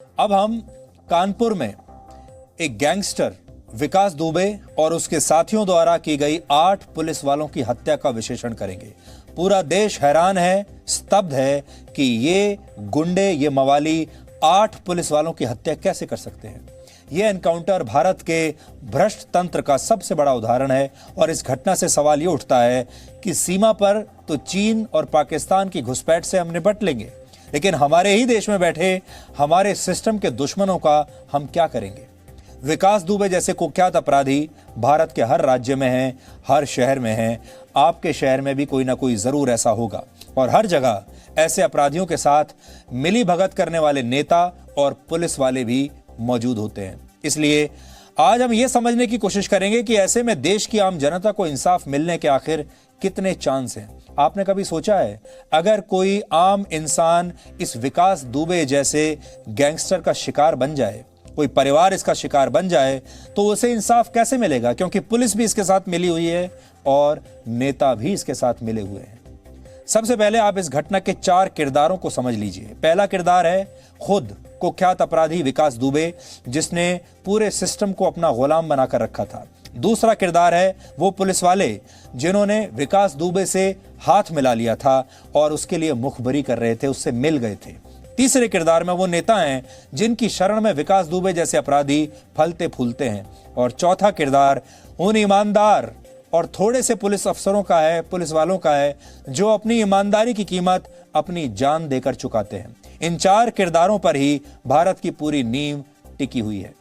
अब हम कानपुर में एक गैंगस्टर विकास दुबे और उसके साथियों द्वारा की गई 8 पुलिस वालों की हत्या का विश्लेषण करेंगे। पूरा देश हैरान है, स्तब्ध है कि ये गुंडे, ये मवाली 8 पुलिस वालों की हत्या कैसे कर सकते हैं। यह एनकाउंटर भारत के भ्रष्ट तंत्र का सबसे बड़ा उदाहरण है और इस घटना से सवाल ये उठता है कि सीमा पर तो चीन और पाकिस्तान की घुसपैठ से हम निपट लेंगे, लेकिन हमारे ही देश में बैठे हमारे सिस्टम के दुश्मनों का हम क्या करेंगे। विकास दुबे जैसे कुख्यात अपराधी भारत के हर राज्य में हैं, हर शहर में हैं। आपके शहर में भी कोई ना कोई जरूर ऐसा होगा और हर जगह ऐसे अपराधियों के साथ मिली भगत करने वाले नेता और पुलिस वाले भी मौजूद होते हैं। इसलिए आज हम ये समझने की कोशिश करेंगे कि ऐसे में देश की आम जनता को इंसाफ मिलने के आखिर कितने चांस हैं। आपने कभी सोचा है अगर कोई आम इंसान इस विकास दुबे जैसे गैंगस्टर का शिकार बन जाए, कोई परिवार इसका शिकार बन जाए, तो उसे इंसाफ कैसे मिलेगा? क्योंकि पुलिस भी इसके साथ मिली हुई है और नेता भी इसके साथ मिले हुए हैं। सबसे पहले आप इस घटना के 4 किरदारों को समझ लीजिए। पहला किरदार है खुद कुख्यात अपराधी विकास दुबे, जिसने पूरे सिस्टम को अपना गुलाम बनाकर रखा था। दूसरा किरदार है वो पुलिस वाले जिन्होंने विकास दुबे से हाथ मिला लिया था और उसके लिए मुखबरी कर रहे थे, उससे मिल गए थे। तीसरे किरदार में वो नेता हैं जिनकी शरण में विकास दुबे जैसे अपराधी फलते फूलते हैं। और चौथा किरदार उन ईमानदार और थोड़े से पुलिस अफसरों का है, पुलिस वालों का है, जो अपनी ईमानदारी की कीमत अपनी जान देकर चुकाते हैं। इन 4 किरदारों पर ही भारत की पूरी नींव टिकी हुई है।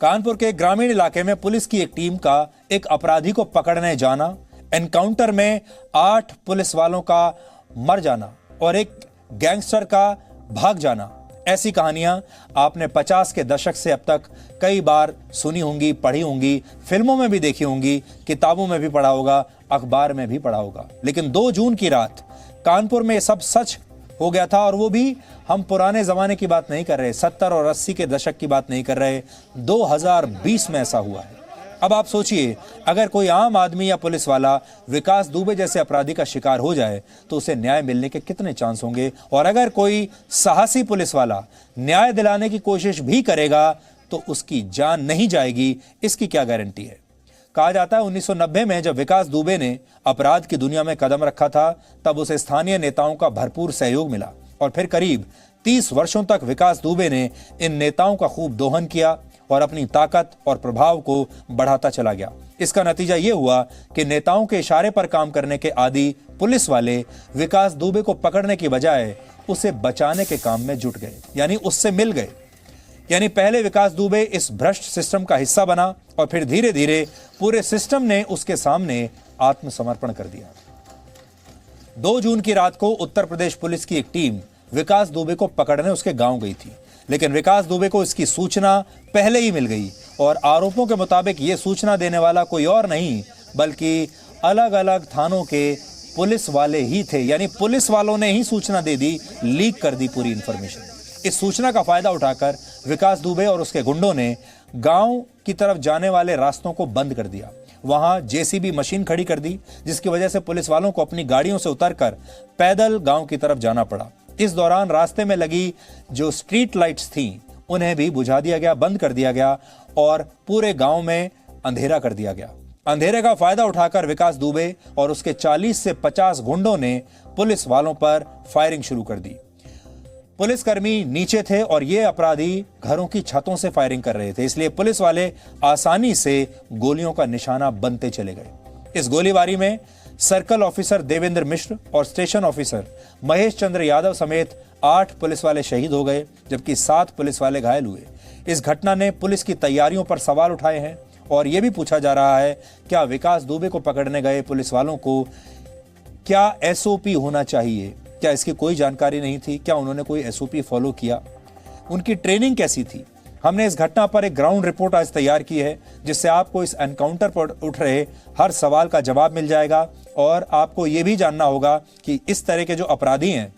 कानपुर के ग्रामीण इलाके में पुलिस की एक टीम का एक अपराधी को पकड़ने जाना, एनकाउंटर में 8 पुलिस वालों का मर जाना और एक गैंगस्टर का भाग जाना, ऐसी कहानियां आपने 50 के दशक से अब तक कई बार सुनी होंगी, पढ़ी होंगी, फिल्मों में भी देखी होंगी, किताबों में भी पढ़ा होगा, अखबार में भी पढ़ा होगा। लेकिन 2 जून की रात कानपुर में सब सच हो गया था। और वो भी हम पुराने जमाने की बात नहीं कर रहे, 70 और 80 के दशक की बात नहीं कर रहे, 2020 में ऐसा हुआ है। अब आप सोचिए, अगर कोई आम आदमी या पुलिस वाला विकास दुबे जैसे अपराधी का शिकार हो जाए तो उसे न्याय मिलने के कितने चांस होंगे। और अगर कोई साहसी पुलिस वाला न्याय दिलाने की कोशिश भी करेगा तो उसकी जान नहीं जाएगी, इसकी क्या गारंटी है। कहा जाता है 1990 में जब विकास दुबे ने अपराध की दुनिया में कदम रखा था, तब उसे स्थानीय नेताओं का भरपूर सहयोग मिला और फिर करीब 30 वर्षों तक विकास दुबे ने इन नेताओं का खूब दोहन किया और अपनी ताकत और प्रभाव को बढ़ाता चला गया। इसका नतीजा यह हुआ कि नेताओं के इशारे पर काम करने के आदी पुलिस वाले विकास दुबे को पकड़ने की बजाय उसे बचाने के काम में जुट गए, यानी उससे मिल गए। यानी पहले विकास दुबे इस भ्रष्ट सिस्टम का हिस्सा बना और फिर धीरे धीरे पूरे सिस्टम ने उसके सामने आत्मसमर्पण कर दिया। 2 जून की रात को उत्तर प्रदेश पुलिस की एक टीम विकास दुबे को पकड़ने उसके गांव गई थी, लेकिन विकास दुबे को इसकी सूचना पहले ही मिल गई और आरोपों के मुताबिक यह सूचना देने वाला कोई और नहीं बल्कि अलग अलग थानों के पुलिस वाले ही थे। यानी पुलिस वालों ने ही सूचना दे दी, लीक कर दी पूरी इंफॉर्मेशन। इस सूचना का फायदा उठाकर विकास दुबे और उसके गुंडों ने गांव की तरफ जाने वाले रास्तों को बंद कर दिया। वहां जेसीबी मशीन खड़ी कर दी, जिसकी वजह से पुलिस वालों को अपनी गाड़ियों से उतरकर पैदल गांव की तरफ जाना पड़ा। इस दौरान रास्ते में लगी जो स्ट्रीट लाइट्स थीं, उन्हें भी बुझा दिया गया, बंद कर दिया गया और पूरे गांव में अंधेरा कर दिया गया। अंधेरे का फायदा उठाकर विकास दुबे और उसके 40 से 50 गुंडों ने पुलिस वालों पर फायरिंग शुरू कर दी। पुलिसकर्मी नीचे थे और ये अपराधी घरों की छतों से फायरिंग कर रहे थे, इसलिए पुलिस वाले आसानी से गोलियों का निशाना बनते चले गए। इस गोलीबारी में सर्कल ऑफिसर देवेंद्र मिश्र और स्टेशन ऑफिसर महेश चंद्र यादव समेत 8 पुलिस वाले शहीद हो गए, जबकि 7 पुलिस वाले घायल हुए। इस घटना ने पुलिस की तैयारियों पर सवाल उठाए हैं और यह भी पूछा जा रहा है, क्या विकास दुबे को पकड़ने गए पुलिस वालों को क्या एसओपी होना चाहिए? क्या इसकी कोई जानकारी नहीं थी? क्या उन्होंने कोई एसओपी फॉलो किया? उनकी ट्रेनिंग कैसी थी? हमने इस घटना पर एक ग्राउंड रिपोर्ट आज तैयार की है, जिससे आपको इस एनकाउंटर पर उठ रहे हर सवाल का जवाब मिल जाएगा और आपको यह भी जानना होगा कि इस तरह के जो अपराधी हैं,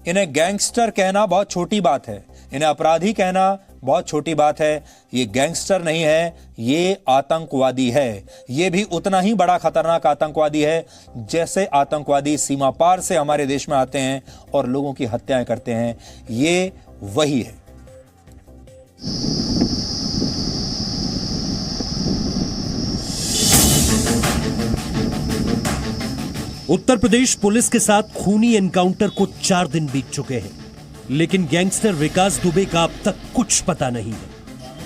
इन्हें गैंगस्टर कहना बहुत छोटी बात है, इन्हें अपराधी कहना बहुत छोटी बात है। ये गैंगस्टर नहीं है, ये आतंकवादी है। ये भी उतना ही बड़ा खतरनाक आतंकवादी है जैसे आतंकवादी सीमा पार से हमारे देश में आते हैं और लोगों की हत्याएं करते हैं। ये वही है। उत्तर प्रदेश पुलिस के साथ खूनी एनकाउंटर को 4 दिन बीत चुके हैं, लेकिन गैंगस्टर विकास दुबे का अब तक कुछ पता नहीं है।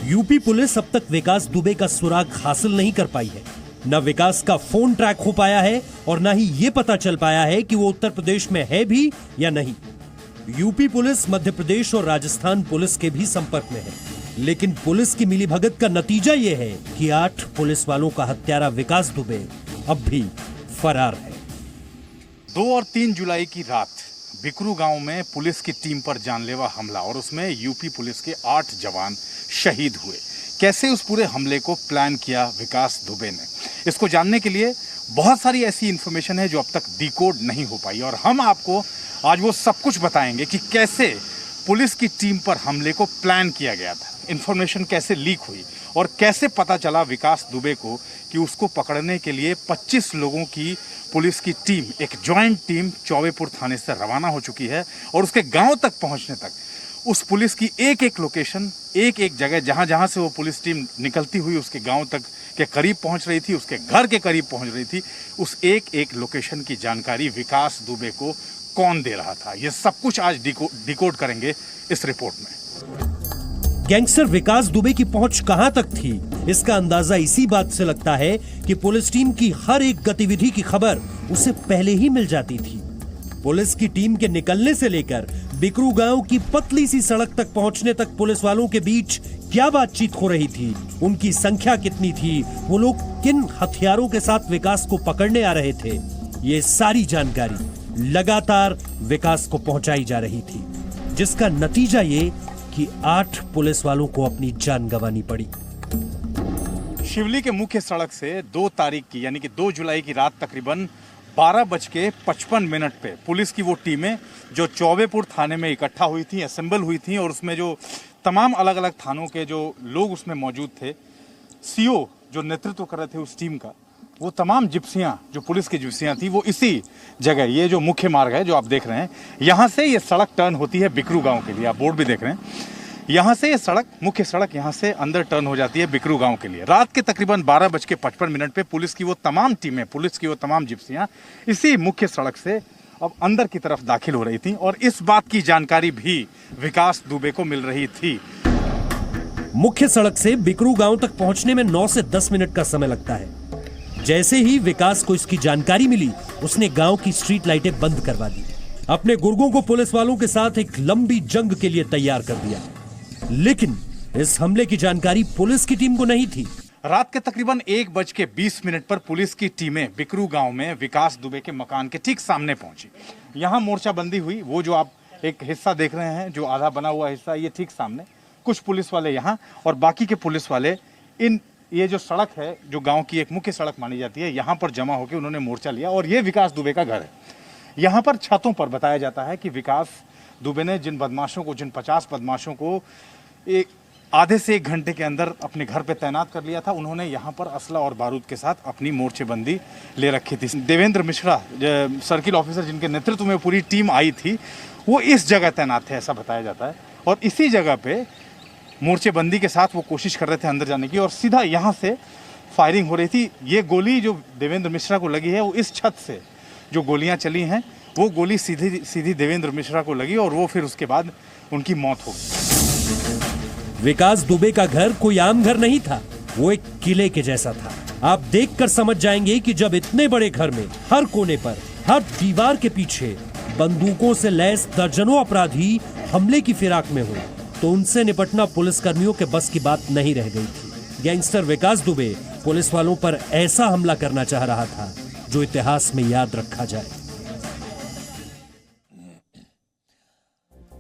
यूपी पुलिस अब तक विकास दुबे का सुराग हासिल नहीं कर पाई है। न विकास का फोन ट्रैक हो पाया है और न ही यह पता चल पाया है कि वो उत्तर प्रदेश में है भी या नहीं। यूपी पुलिस मध्य प्रदेश और राजस्थान पुलिस के भी संपर्क में है, लेकिन पुलिस की मिलीभगत का नतीजा यह है कि 8 पुलिस वालों का हत्यारा विकास दुबे अब भी फरार है। 2 और 3 जुलाई की रात बिकरू गांव में पुलिस की टीम पर जानलेवा हमला और उसमें यूपी पुलिस के 8 जवान शहीद हुए। कैसे उस पूरे हमले को प्लान किया विकास दुबे ने, इसको जानने के लिए बहुत सारी ऐसी इंफॉर्मेशन है जो अब तक डिकोड नहीं हो पाई और हम आपको आज वो सब कुछ बताएंगे कि कैसे पुलिस की टीम पर हमले को प्लान किया गया था, इंफॉर्मेशन कैसे लीक हुई और कैसे पता चला विकास दुबे को कि उसको पकड़ने के लिए 25 लोगों की पुलिस की टीम, एक जॉइंट टीम चौबेपुर थाने से रवाना हो चुकी है और उसके गांव तक पहुंचने तक उस पुलिस की एक एक लोकेशन, एक एक जगह जहां जहां से वो पुलिस टीम निकलती हुई उसके गांव तक के करीब पहुंच रही थी, उसके घर के करीब पहुंच रही थी, उस एक एक लोकेशन की जानकारी विकास दुबे को कौन दे रहा था, ये सब कुछ आज डिकोड करेंगे इस रिपोर्ट में। गैंगस्टर विकास दुबे की पहुंच कहां तक थी, इसका अंदाजा इसी बात से लगता है कि पुलिस टीम की हर एक गतिविधि की खबर उसे पहले ही मिल जाती थी। पुलिस की टीम के निकलने से लेकर बिकरू गांव की पतली सी सड़क तक पहुंचने तक पुलिस वालों के बीच क्या बातचीत हो रही थी, उनकी संख्या कितनी थी, वो लोग किन हथियारों के साथ विकास को पकड़ने आ रहे थे, ये सारी जानकारी लगातार विकास को पहुंचाई जा रही थी, जिसका नतीजा ये कि 8 पुलिस वालों को अपनी जान गंवानी पड़ी। शिवली के मुख्य सड़क से 2 तारीख की यानी कि 2 जुलाई की रात तकरीबन 12:55 पे पुलिस की वो टीमें जो चौबेपुर थाने में इकट्ठा हुई थी, असेंबल हुई थी और उसमें जो तमाम अलग अलग थानों के जो लोग उसमें मौजूद थे, सीओ जो नेतृत्व कर रहे थे उस टीम का, वो तमाम जिप्सियां जो पुलिस की जिप्सियां थी वो इसी जगह, ये जो मुख्य मार्ग है जो आप देख रहे हैं, यहाँ से ये सड़क टर्न होती है बिकरू गांव के लिए, आप बोर्ड भी देख रहे हैं, यहाँ से ये सड़क, मुख्य सड़क यहाँ से अंदर टर्न हो जाती है बिकरू गांव के लिए। रात के तकरीबन 12:55 पे पुलिस की वो तमाम टीमें, पुलिस की वो तमाम जिप्सियां इसी मुख्य सड़क से अब अंदर की तरफ दाखिल हो रही थी और इस बात की जानकारी भी विकास दुबे को मिल रही थी। मुख्य सड़क से बिकरू गांव तक पहुंचने में 9 से 10 मिनट का समय लगता है। जैसे ही विकास को इसकी जानकारी मिली, उसने गांव की स्ट्रीट लाइटें बंद करवा दी, अपने गुर्गों को पुलिस वालों के साथ एक लंबी जंग के लिए तैयार कर दिया। लेकिन इस हमले की जानकारी पुलिस की टीम को नहीं थी। रात के तकरीबन 1:20 पर पुलिस की टीमें बिकरू गांव में विकास दुबे के मकान के ठीक सामने पहुंची। यहां मोर्चाबंदी हुई, वो जो आप एक हिस्सा देख रहे हैं, जो आधा बना हुआ हिस्सा, ये ठीक सामने, कुछ पुलिस वाले यहाँ और बाकी के पुलिस वाले ये जो सड़क है, जो गांव की एक मुख्य सड़क मानी जाती है, यहाँ पर जमा होकर उन्होंने मोर्चा लिया और ये विकास दुबे का घर है। यहाँ पर छतों पर बताया जाता है कि विकास दुबे ने जिन बदमाशों को, जिन 50 बदमाशों को एक आधे से 1 घंटे के अंदर अपने घर पे तैनात कर लिया था, उन्होंने यहाँ पर असला और बारूद के साथ अपनी मोर्चेबंदी ले रखी थी। देवेंद्र मिश्रा सर्किल ऑफिसर जिनके नेतृत्व में पूरी टीम आई थी, वो इस जगह तैनात थे, ऐसा बताया जाता है, और इसी जगह पे मोर्चेबंदी के साथ वो कोशिश कर रहे थे अंदर जाने की और सीधा यहाँ से फायरिंग हो रही थी। ये गोली जो देवेंद्र मिश्रा को लगी है, वो इस छत से जो गोलियाँ चली हैं, वो गोली सीधी देवेंद्र मिश्रा को लगी और वो फिर उसके बाद उनकी मौत हो गई। विकास दुबे का घर कोई आम घर नहीं था, वो एक किले के जैसा था। आप देखकर समझ जाएंगे कि जब इतने बड़े घर में हर कोने पर, हर दीवार के पीछे बंदूकों से लैस दर्जनों अपराधी हमले की फिराक में हो, तो उनसे निपटना पुलिसकर्मियों के बस की बात नहीं रह गई थी। गैंगस्टर विकास दुबे पुलिस वालों पर ऐसा हमला करना चाह रहा था जो इतिहास में याद रखा जाए।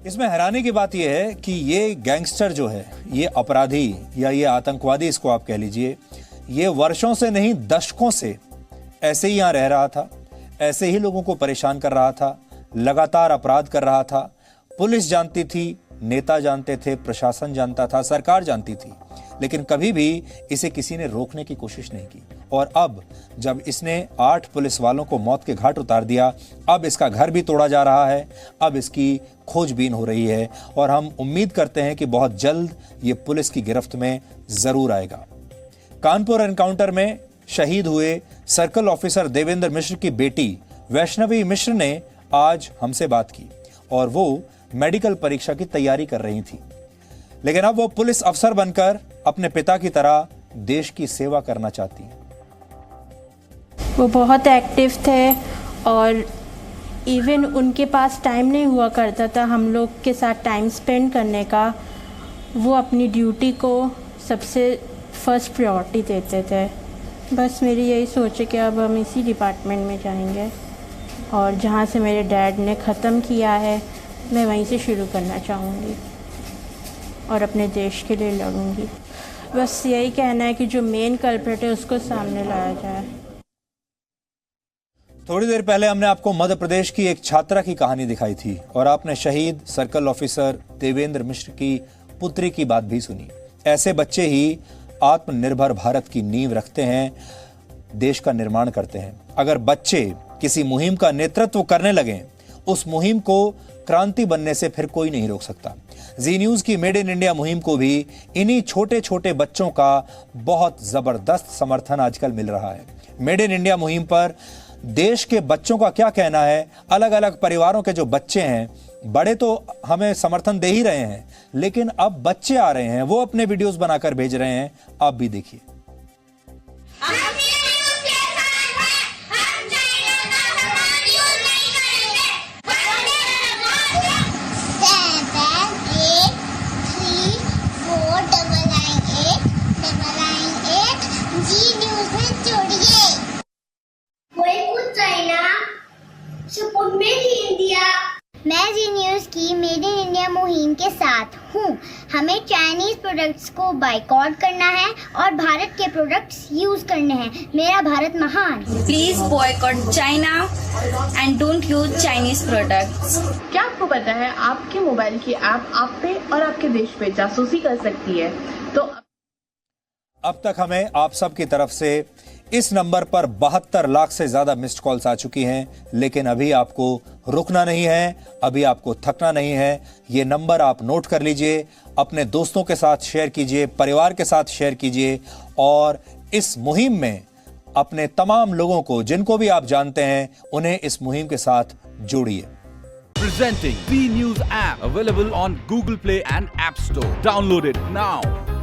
इसमें हैरानी की बात यह है कि ये गैंगस्टर जो है, ये अपराधी या ये आतंकवादी, इसको आप कह लीजिए, ये वर्षों से नहीं दशकों से ऐसे ही यहां रह रहा था, ऐसे ही लोगों को परेशान कर रहा था, लगातार अपराध कर रहा था। पुलिस जानती थी, नेता जानते थे, प्रशासन जानता था, सरकार जानती थी, लेकिन कभी भी इसे किसी ने रोकने की कोशिश नहीं की और अब जब इसने 8 पुलिस वालों को मौत के घाट उतार दिया, अब इसका घर भी तोड़ा जा रहा है, अब इसकी खोजबीन हो रही है और हम उम्मीद करते हैं कि बहुत जल्द ये पुलिस की गिरफ्त में जरूर आएगा। कानपुर एनकाउंटर में शहीद हुए सर्कल ऑफिसर देवेंद्र मिश्र की बेटी वैष्णवी मिश्र ने आज हमसे बात की और वो मेडिकल परीक्षा की तैयारी कर रही थी, लेकिन अब वो पुलिस अफसर बनकर अपने पिता की तरह देश की सेवा करना चाहती हैं। वो बहुत एक्टिव थे और इवन उनके पास टाइम नहीं हुआ करता था हम लोग के साथ टाइम स्पेंड करने का। वो अपनी ड्यूटी को सबसे फर्स्ट प्रायोरिटी देते थे। बस मेरी यही सोच है कि अब हम इसी डिपार्टमेंट में जाएंगे और जहाँ से मेरे डैड ने ख़त्म किया है मैं वहीं से शुरू करना चाहूँगी और अपने देश के लिए लड़ूंगी। बस यही कहना है कि जो मेन कल्प्रिट है उसको सामने लाया जाए। थोड़ी देर पहले हमने आपको मध्य प्रदेश की एक छात्रा की कहानी दिखाई थी और आपने शहीद सर्कल ऑफिसर देवेंद्र मिश्र की पुत्री की बात भी सुनी। ऐसे बच्चे ही आत्मनिर्भर भारत की नींव रखते हैं, देश का निर्माण करते हैं। अगर बच्चे किसी मुहिम का नेतृत्व करने लगें, उस मुहिम को क्रांति बनने से फिर कोई नहीं रोक सकता। जी न्यूज की मेड इन इंडिया मुहिम को भी इन्हीं छोटे छोटे बच्चों का बहुत जबरदस्त समर्थन आजकल मिल रहा है। मेड इन इंडिया मुहिम पर देश के बच्चों का क्या कहना है? अलग अलग परिवारों के जो बच्चे हैं, बड़े तो हमें समर्थन दे ही रहे हैं, लेकिन अब बच्चे आ रहे हैं, वो अपने वीडियोस बनाकर भेज रहे हैं। आप भी देखिए। मैं जी न्यूज की मेड इन इंडिया मुहिम के साथ हूँ। हमें चाइनीज प्रोडक्ट्स को बाइकआउट करना है और भारत के प्रोडक्ट्स यूज करने हैं। मेरा भारत महान। Please boycott China and don't use Chinese products. क्या आपको पता है आपके मोबाइल की ऐप आप पे और आपके देश पे जासूसी कर सकती है? तो अब तक हमें आप सब की तरफ से इस नंबर पर 72 लाख से ज्यादा मिस्ड कॉल्स आ चुकी हैं, लेकिन अभी आपको रुकना नहीं है, अभी आपको थकना नहीं है। ये नंबर आप नोट कर लीजिए, अपने दोस्तों के साथ शेयर कीजिए, परिवार के साथ शेयर कीजिए और इस मुहिम में अपने तमाम लोगों को, जिनको भी आप जानते हैं, उन्हें इस मुहिम के साथ जोड़िए। Presenting B News app available on Google Play and App Store. Download it now.